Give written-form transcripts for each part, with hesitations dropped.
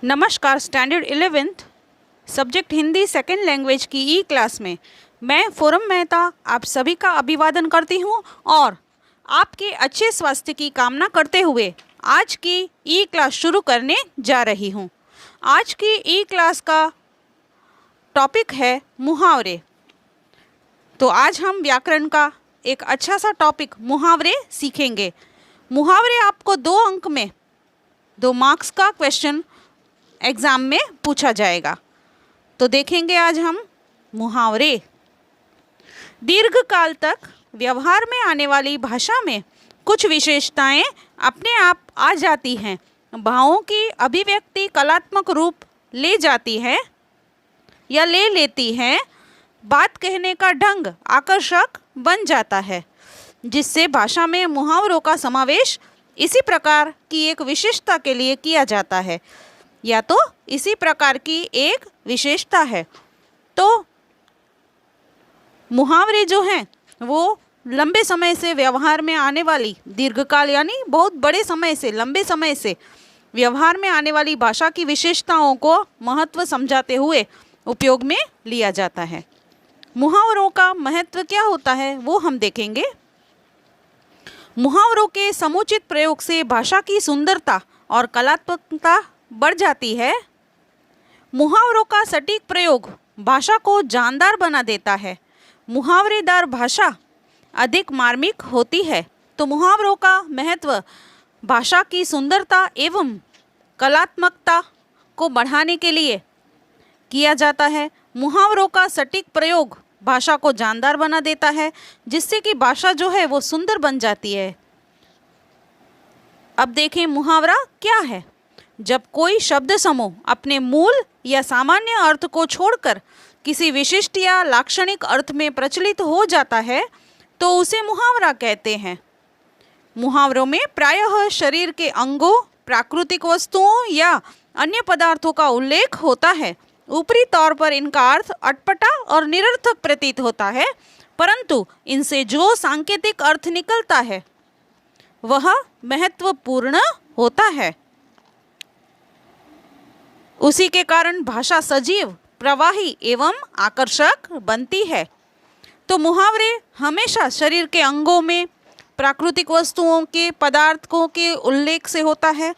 नमस्कार। Standard 11th subject Hindi second language की ई class में मैं फोरम मेहता आप सभी का अभिवादन करती हूँ और आपके अच्छे स्वास्थ्य की कामना करते हुए आज की ई क्लास शुरू करने जा रही हूँ। आज की ई क्लास का टॉपिक है मुहावरे। तो आज हम व्याकरण का एक अच्छा सा टॉपिक मुहावरे सीखेंगे। मुहावरे आपको 2 अंक में 2 मार्क्स का क्वेश्चन एग्ज़ाम में पूछा जाएगा। तो देखेंगे आज हम मुहावरे। दीर्घ काल तक व्यवहार में आने वाली भाषा में कुछ विशेषताएं अपने आप आ जाती हैं। भावों की अभिव्यक्ति कलात्मक रूप ले जाती है या ले लेती है। बात कहने का ढंग आकर्षक बन जाता है, जिससे भाषा में मुहावरों का समावेश इसी प्रकार की एक विशेषता के लिए किया जाता है या तो इसी प्रकार की एक विशेषता है। तो मुहावरे जो हैं वो लंबे समय से व्यवहार में आने वाली, दीर्घकाल यानी बहुत बड़े समय से, लंबे समय से व्यवहार में आने वाली भाषा की विशेषताओं को महत्व समझाते हुए उपयोग में लिया जाता है। मुहावरों का महत्व क्या होता है वो हम देखेंगे। मुहावरों के समुचित प्रयोग से भाषा की सुंदरता और कलात्मकता बढ़ जाती है। मुहावरों का सटीक प्रयोग भाषा को जानदार बना देता है। मुहावरेदार भाषा अधिक मार्मिक होती है। तो मुहावरों का महत्व भाषा की सुंदरता एवं कलात्मकता को बढ़ाने के लिए किया जाता है। मुहावरों का सटीक प्रयोग भाषा को जानदार बना देता है, जिससे कि भाषा जो है वो सुंदर बन जाती है। अब देखें मुहावरा क्या है। जब कोई शब्द समूह अपने मूल या सामान्य अर्थ को छोड़कर किसी विशिष्ट या लाक्षणिक अर्थ में प्रचलित हो जाता है तो उसे मुहावरा कहते हैं। मुहावरों में प्रायः शरीर के अंगों, प्राकृतिक वस्तुओं या अन्य पदार्थों का उल्लेख होता है। ऊपरी तौर पर इनका अर्थ अटपटा और निरर्थक प्रतीत होता है, परंतु इनसे जो सांकेतिक अर्थ निकलता है वह महत्वपूर्ण होता है। उसी के कारण भाषा सजीव, प्रवाही एवं आकर्षक बनती है। तो मुहावरे हमेशा शरीर के अंगों में, प्राकृतिक वस्तुओं के, पदार्थों के उल्लेख से होता है।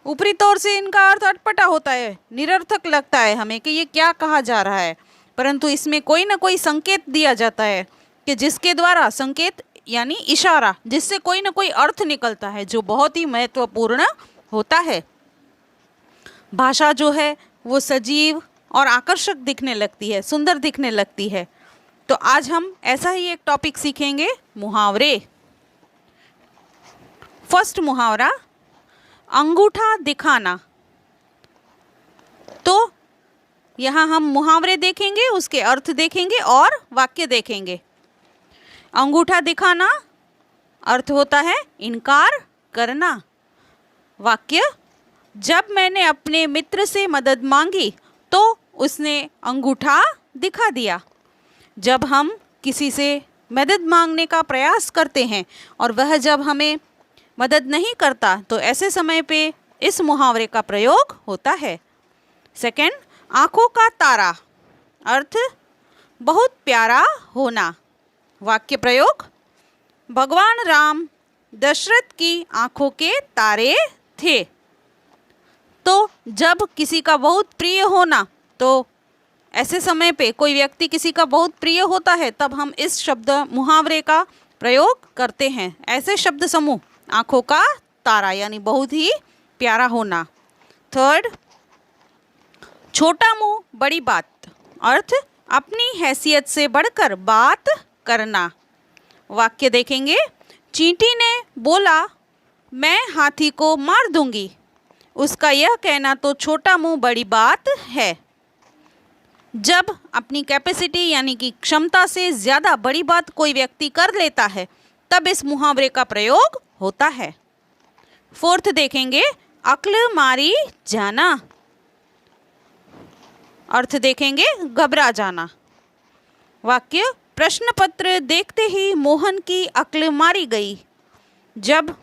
ऊपरी तौर से इनका अर्थ अटपटा होता है, निरर्थक लगता है हमें कि ये क्या कहा जा रहा है, परंतु इसमें कोई ना कोई संकेत दिया जाता है कि जिसके द्वारा, संकेत यानी इशारा, जिससे कोई ना कोई अर्थ निकलता है जो बहुत ही महत्वपूर्ण होता है। भाषा जो है वो सजीव और आकर्षक दिखने लगती है, सुंदर दिखने लगती है। तो आज हम ऐसा ही एक टॉपिक सीखेंगे, मुहावरे। फर्स्ट मुहावरा, अंगूठा दिखाना। तो यहाँ हम मुहावरे देखेंगे, उसके अर्थ देखेंगे और वाक्य देखेंगे। अंगूठा दिखाना अर्थ होता है इनकार करना। वाक्य, जब मैंने अपने मित्र से मदद मांगी तो उसने अंगूठा दिखा दिया। जब हम किसी से मदद मांगने का प्रयास करते हैं और वह जब हमें मदद नहीं करता तो ऐसे समय पे इस मुहावरे का प्रयोग होता है। सेकंड, आँखों का तारा। अर्थ, बहुत प्यारा होना। वाक्य प्रयोग, भगवान राम दशरथ की आँखों के तारे थे। तो जब किसी का बहुत प्रिय होना, तो ऐसे समय पे कोई व्यक्ति किसी का बहुत प्रिय होता है तब हम इस शब्द मुहावरे का प्रयोग करते हैं। ऐसे शब्द समूह, आँखों का तारा यानी बहुत ही प्यारा होना। थर्ड, छोटा मुंह बड़ी बात। अर्थ, अपनी हैसियत से बढ़कर बात करना। वाक्य देखेंगे, चींटी ने बोला मैं हाथी को मार दूंगी। उसका यह कहना तो छोटा मुंह बड़ी बात है। जब अपनी कैपेसिटी यानी कि क्षमता से ज़्यादा बड़ी बात कोई व्यक्ति कर लेता है तब इस मुहावरे का प्रयोग होता है। फोर्थ देखेंगे, अक्ल मारी जाना। अर्थ देखेंगे, घबरा जाना। वाक्य, प्रश्न पत्र देखते ही मोहन की अक्ल मारी गई। जब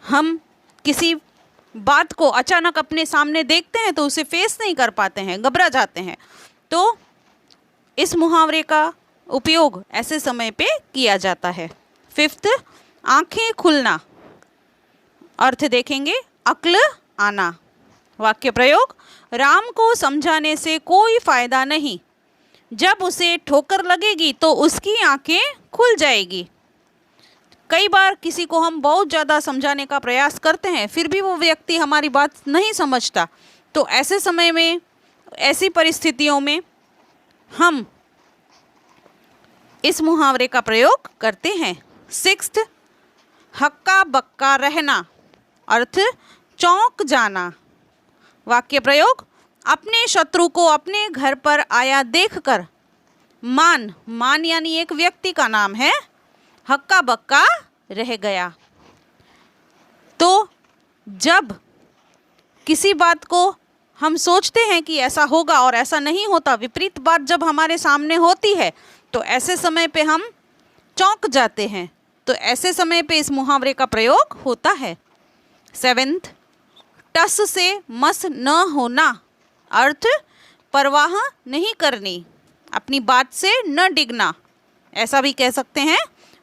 हम किसी बात को अचानक अपने सामने देखते हैं तो उसे फेस नहीं कर पाते हैं, घबरा जाते हैं। तो इस मुहावरे का उपयोग ऐसे समय पे किया जाता है। 5th, आंखें खुलना। अर्थ देखेंगे, अक्ल आना। वाक्य प्रयोग, राम को समझाने से कोई फायदा नहीं, जब उसे ठोकर लगेगी तो उसकी आंखें खुल जाएगी। कई बार किसी को हम बहुत ज़्यादा समझाने का प्रयास करते हैं, फिर भी वो व्यक्ति हमारी बात नहीं समझता। तो ऐसे समय में, ऐसी परिस्थितियों में हम इस मुहावरे का प्रयोग करते हैं। 6th, हक्का बक्का रहना। अर्थ, चौंक जाना। वाक्य प्रयोग, अपने शत्रु को अपने घर पर आया देखकर मान यानी एक व्यक्ति का नाम है, हक्का बक्का रह गया। तो जब किसी बात को हम सोचते हैं कि ऐसा होगा और ऐसा नहीं होता, विपरीत बात जब हमारे सामने होती है, तो ऐसे समय पे हम चौंक जाते हैं। तो ऐसे समय पे इस मुहावरे का प्रयोग होता है। 7th, टस से मस न होना। अर्थ, परवाह नहीं करनी, अपनी बात से न डिगना, ऐसा भी कह सकते हैं।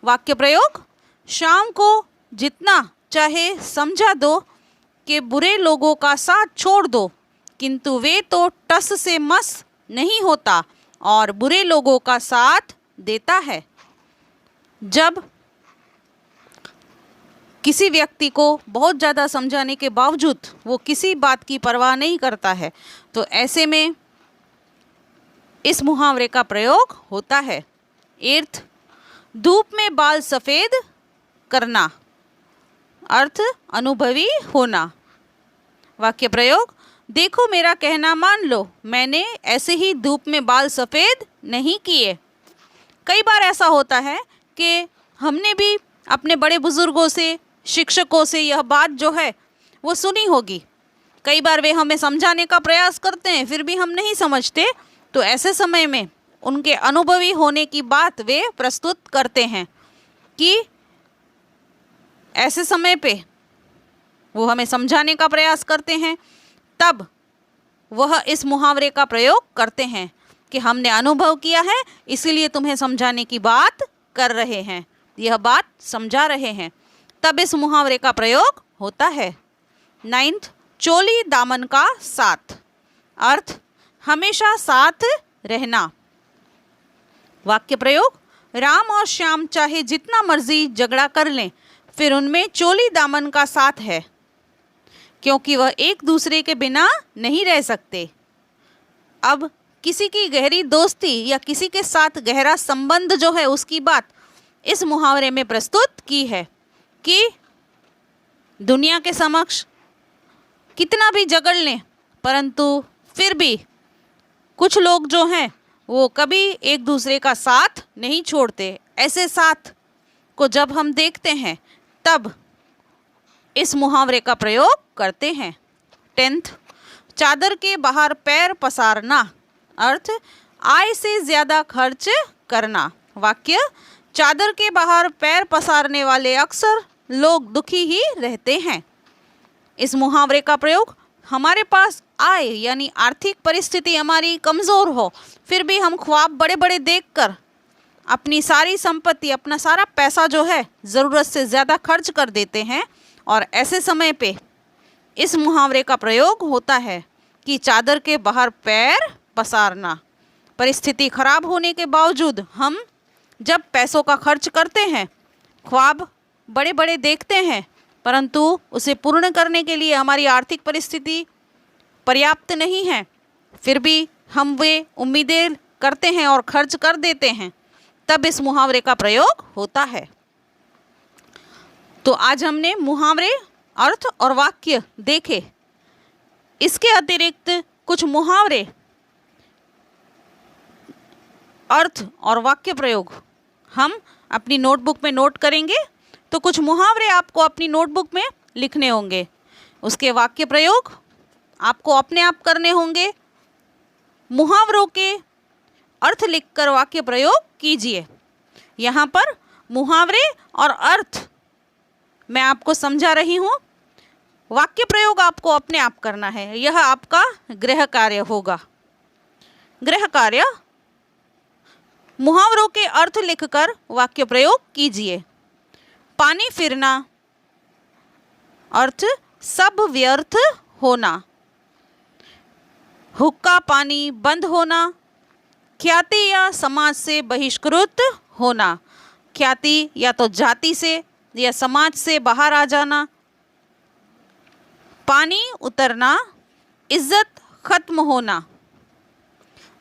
वाक्य प्रयोग, शाम को जितना चाहे समझा दो कि बुरे लोगों का साथ छोड़ दो, किंतु वे तो टस से मस नहीं होता और बुरे लोगों का साथ देता है। जब किसी व्यक्ति को बहुत ज़्यादा समझाने के बावजूद वो किसी बात की परवाह नहीं करता है, तो ऐसे में इस मुहावरे का प्रयोग होता है। 8th, धूप में बाल सफ़ेद करना। अर्थ, अनुभवी होना। वाक्य प्रयोग, देखो मेरा कहना मान लो, मैंने ऐसे ही धूप में बाल सफ़ेद नहीं किए। कई बार ऐसा होता है कि हमने भी अपने बड़े बुज़ुर्गों से, शिक्षकों से यह बात जो है वो सुनी होगी। कई बार वे हमें समझाने का प्रयास करते हैं, फिर भी हम नहीं समझते। तो ऐसे समय में उनके अनुभवी होने की बात वे प्रस्तुत करते हैं कि ऐसे समय पे वो हमें समझाने का प्रयास करते हैं, तब वह इस मुहावरे का प्रयोग करते हैं कि हमने अनुभव किया है, इसीलिए तुम्हें समझाने की बात कर रहे हैं, यह बात समझा रहे हैं, तब इस मुहावरे का प्रयोग होता है। 9th, चोली दामन का साथ। अर्थ, हमेशा साथ रहना। वाक्य प्रयोग, राम और श्याम चाहे जितना मर्जी झगड़ा कर लें, फिर उनमें चोली दामन का साथ है, क्योंकि वह एक दूसरे के बिना नहीं रह सकते। अब किसी की गहरी दोस्ती या किसी के साथ गहरा संबंध जो है, उसकी बात इस मुहावरे में प्रस्तुत की है कि दुनिया के समक्ष कितना भी झगड़ लें, परंतु फिर भी कुछ लोग जो हैं वो कभी एक दूसरे का साथ नहीं छोड़ते। ऐसे साथ को जब हम देखते हैं, तब इस मुहावरे का प्रयोग करते हैं। 10th, चादर के बाहर पैर पसारना। अर्थ, आय से ज़्यादा खर्च करना। वाक्य, चादर के बाहर पैर पसारने वाले अक्सर लोग दुखी ही रहते हैं। इस मुहावरे का प्रयोग, हमारे पास आय यानी आर्थिक परिस्थिति हमारी कमज़ोर हो, फिर भी हम ख्वाब बड़े बड़े देखकर अपनी सारी संपत्ति, अपना सारा पैसा जो है ज़रूरत से ज़्यादा खर्च कर देते हैं, और ऐसे समय पे इस मुहावरे का प्रयोग होता है कि चादर के बाहर पैर पसारना। परिस्थिति खराब होने के बावजूद हम जब पैसों का खर्च करते हैं, ख्वाब बड़े बड़े देखते हैं, परंतु उसे पूर्ण करने के लिए हमारी आर्थिक परिस्थिति पर्याप्त नहीं है, फिर भी हम वे उम्मीदें करते हैं और खर्च कर देते हैं, तब इस मुहावरे का प्रयोग होता है। तो आज हमने मुहावरे, अर्थ और वाक्य देखे। इसके अतिरिक्त कुछ मुहावरे, अर्थ और वाक्य प्रयोग हम अपनी नोटबुक में नोट करेंगे। तो कुछ मुहावरे आपको अपनी नोटबुक में लिखने होंगे, उसके वाक्य प्रयोग आपको अपने आप करने होंगे। मुहावरों के अर्थ लिखकर वाक्य प्रयोग कीजिए। यहाँ पर मुहावरे और अर्थ मैं आपको समझा रही हूँ, वाक्य प्रयोग आपको अपने आप करना है, यह आपका गृह कार्य होगा। गृह कार्य, मुहावरों के अर्थ लिखकर वाक्य प्रयोग कीजिए। पानी फिरना, अर्थ सब व्यर्थ होना। हुक्का पानी बंद होना, ख्याति या समाज से बहिष्कृत होना। ख्याति या तो जाति से या समाज से बाहर आ जाना। पानी उतरना, इज्जत खत्म होना।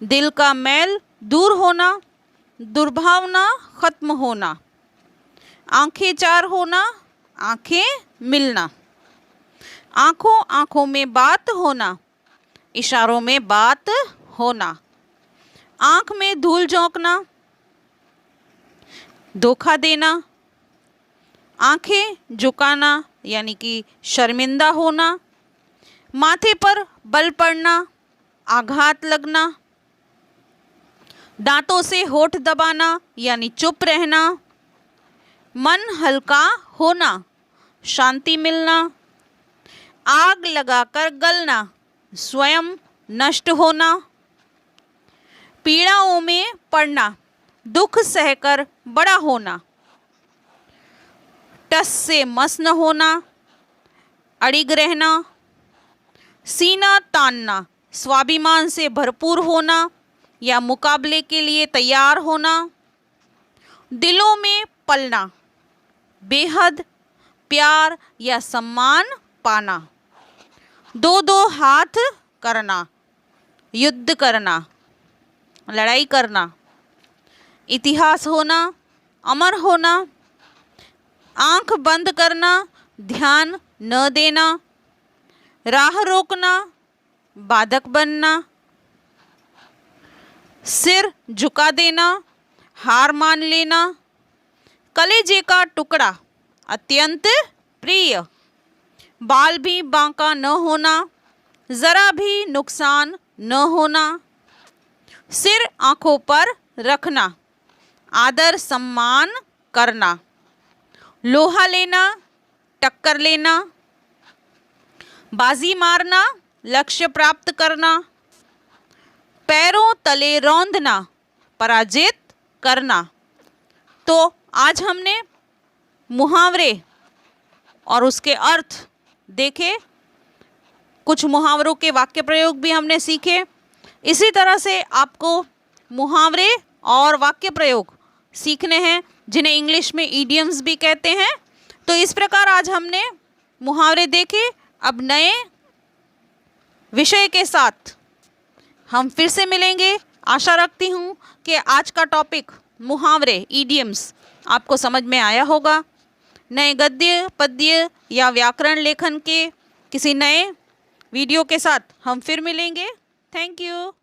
दिल का मैल दूर होना, दुर्भावना खत्म होना। आंखें चार होना, आंखें मिलना। आंखों आंखों में बात होना, इशारों में बात होना। आंख में धूल झोंकना, धोखा देना। आंखें झुकाना यानी कि शर्मिंदा होना। माथे पर बल पड़ना, आघात लगना। दांतों से होठ दबाना यानी चुप रहना। मन हल्का होना, शांति मिलना। आग लगाकर गलना, स्वयं नष्ट होना। पीड़ाओं में पड़ना, दुख सहकर बड़ा होना। टस से मस न होना, अड़िग रहना। सीना तानना, स्वाभिमान से भरपूर होना या मुकाबले के लिए तैयार होना। दिलों में पलना, बेहद प्यार या सम्मान पाना। दो दो हाथ करना, युद्ध करना, लड़ाई करना। इतिहास होना, अमर होना। आंख बंद करना, ध्यान न देना। राह रोकना, बाधक बनना। सिर झुका देना, हार मान लेना। कलेजे का टुकड़ा, अत्यंत प्रिय। बाल भी बांका न होना, जरा भी नुकसान न होना। सिर आंखों पर रखना, आदर सम्मान करना। लोहा लेना, टक्कर लेना। बाजी मारना, लक्ष्य प्राप्त करना। पैरों तले रौंदना, पराजित करना। तो आज हमने मुहावरे और उसके अर्थ देखे, कुछ मुहावरों के वाक्य प्रयोग भी हमने सीखे। इसी तरह से आपको मुहावरे और वाक्य प्रयोग सीखने हैं, जिन्हें इंग्लिश में इडियम्स भी कहते हैं। तो इस प्रकार आज हमने मुहावरे देखे। अब नए विषय के साथ हम फिर से मिलेंगे। आशा रखती हूँ कि आज का टॉपिक मुहावरे, इडियम्स आपको समझ में आया होगा। नए गद्य, पद्य या व्याकरण लेखन के किसी नए वीडियो के साथ हम फिर मिलेंगे। Thank you.